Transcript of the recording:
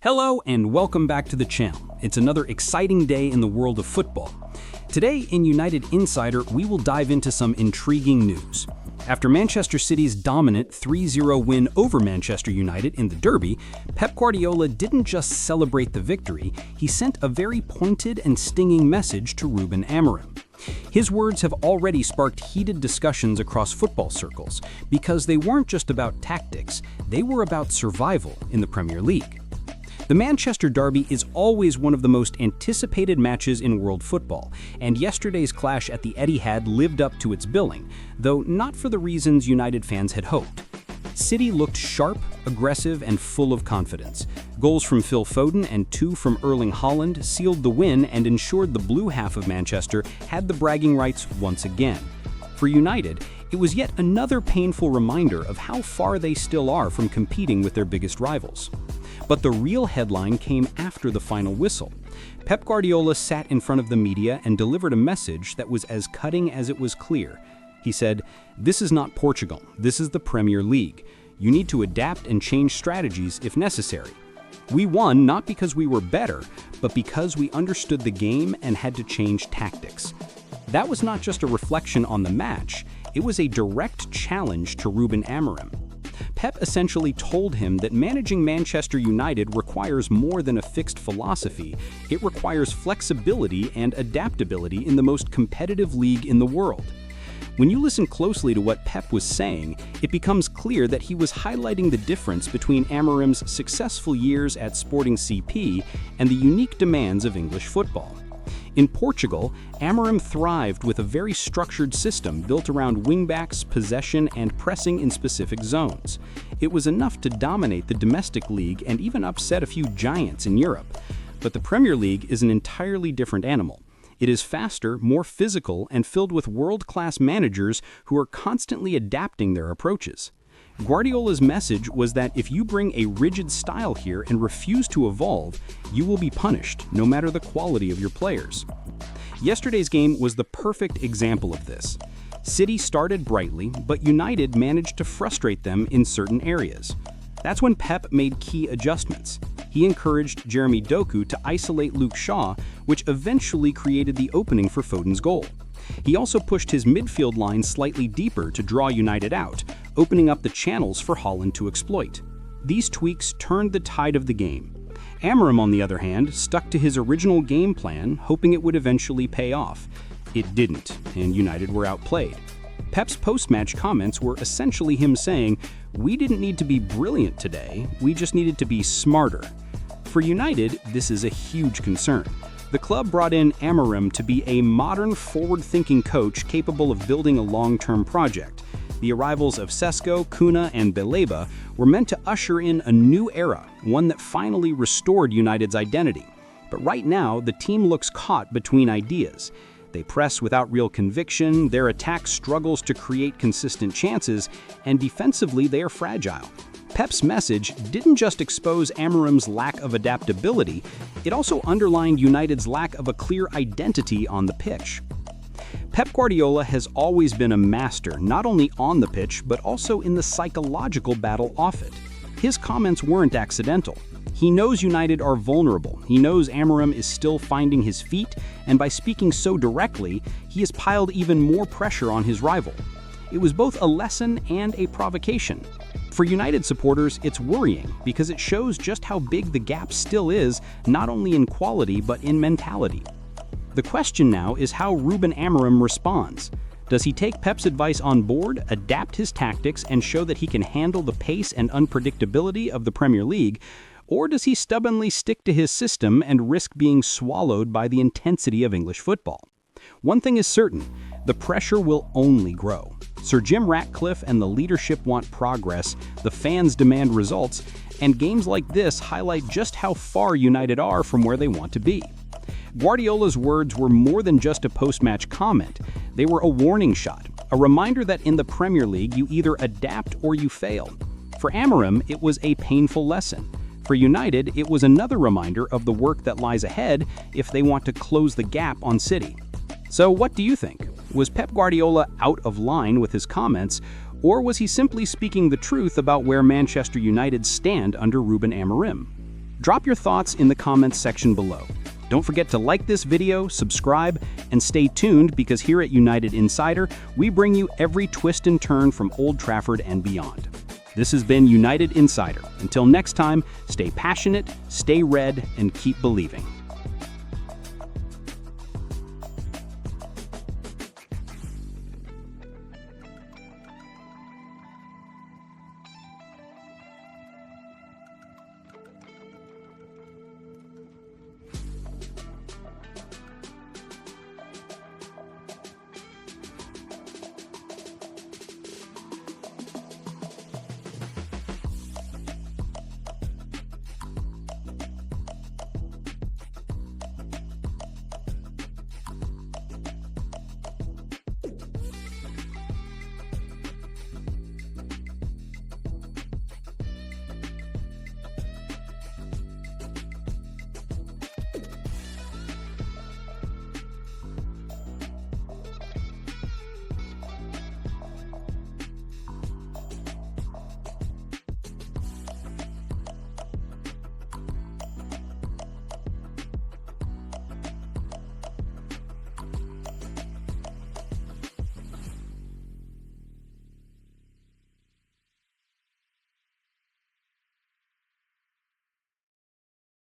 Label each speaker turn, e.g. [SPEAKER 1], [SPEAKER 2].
[SPEAKER 1] Hello and welcome back to the channel. It's another exciting day in the world of football. Today in United Insider, we will dive into some intriguing news. After Manchester City's dominant 3-0 win over Manchester United in the Derby, Pep Guardiola didn't just celebrate the victory, he sent a very pointed and stinging message to Ruben Amorim. His words have already sparked heated discussions across football circles because they weren't just about tactics, they were about survival in the Premier League. The Manchester Derby is always one of the most anticipated matches in world football, and yesterday's clash at the Etihad lived up to its billing, though not for the reasons United fans had hoped. City looked sharp, aggressive, and full of confidence. Goals from Phil Foden and 2 from Erling Haaland sealed the win and ensured the blue half of Manchester had the bragging rights once again. For United, it was yet another painful reminder of how far they still are from competing with their biggest rivals. But the real headline came after the final whistle. Pep Guardiola sat in front of the media and delivered a message that was as cutting as it was clear. He said, "This is not Portugal, this is the Premier League. You need to adapt and change strategies if necessary. We won not because we were better, but because we understood the game and had to change tactics." That was not just a reflection on the match, it was a direct challenge to Ruben Amorim. Pep essentially told him that managing Manchester United requires more than a fixed philosophy, it requires flexibility and adaptability in the most competitive league in the world. When you listen closely to what Pep was saying, it becomes clear that he was highlighting the difference between Amorim's successful years at Sporting CP and the unique demands of English football. In Portugal, Amorim thrived with a very structured system built around wingbacks, possession, and pressing in specific zones. It was enough to dominate the domestic league and even upset a few giants in Europe. But the Premier League is an entirely different animal. It is faster, more physical, and filled with world-class managers who are constantly adapting their approaches. Guardiola's message was that if you bring a rigid style here and refuse to evolve, you will be punished, no matter the quality of your players. Yesterday's game was the perfect example of this. City started brightly, but United managed to frustrate them in certain areas. That's when Pep made key adjustments. He encouraged Jeremy Doku to isolate Luke Shaw, which eventually created the opening for Foden's goal. He also pushed his midfield line slightly deeper to draw United out, opening up the channels for Haaland to exploit. These tweaks turned the tide of the game. Amorim, on the other hand, stuck to his original game plan, hoping it would eventually pay off. It didn't, and United were outplayed. Pep's post-match comments were essentially him saying, "We didn't need to be brilliant today, we just needed to be smarter." For United, this is a huge concern. The club brought in Amorim to be a modern, forward-thinking coach capable of building a long-term project. The arrivals of Sesko, Kuna, and Beleba were meant to usher in a new era, one that finally restored United's identity. But right now, the team looks caught between ideas. They press without real conviction, their attack struggles to create consistent chances, and defensively they are fragile. Pep's message didn't just expose Amorim's lack of adaptability, it also underlined United's lack of a clear identity on the pitch. Pep Guardiola has always been a master, not only on the pitch, but also in the psychological battle off it. His comments weren't accidental. He knows United are vulnerable, he knows Amorim is still finding his feet, and by speaking so directly, he has piled even more pressure on his rival. It was both a lesson and a provocation. For United supporters, it's worrying because it shows just how big the gap still is, not only in quality but in mentality. The question now is how Ruben Amorim responds. Does he take Pep's advice on board, adapt his tactics, and show that he can handle the pace and unpredictability of the Premier League, or does he stubbornly stick to his system and risk being swallowed by the intensity of English football? One thing is certain, the pressure will only grow. Sir Jim Ratcliffe and the leadership want progress, the fans demand results, and games like this highlight just how far United are from where they want to be. Guardiola's words were more than just a post-match comment. They were a warning shot, a reminder that in the Premier League you either adapt or you fail. For Amorim, it was a painful lesson. For United, it was another reminder of the work that lies ahead if they want to close the gap on City. So what do you think? Was Pep Guardiola out of line with his comments, or was he simply speaking the truth about where Manchester United stand under Ruben Amorim? Drop your thoughts in the comments section below. Don't forget to like this video, subscribe, and stay tuned because here at United Insider, we bring you every twist and turn from Old Trafford and beyond. This has been United Insider. Until next time, stay passionate, stay red, and keep believing.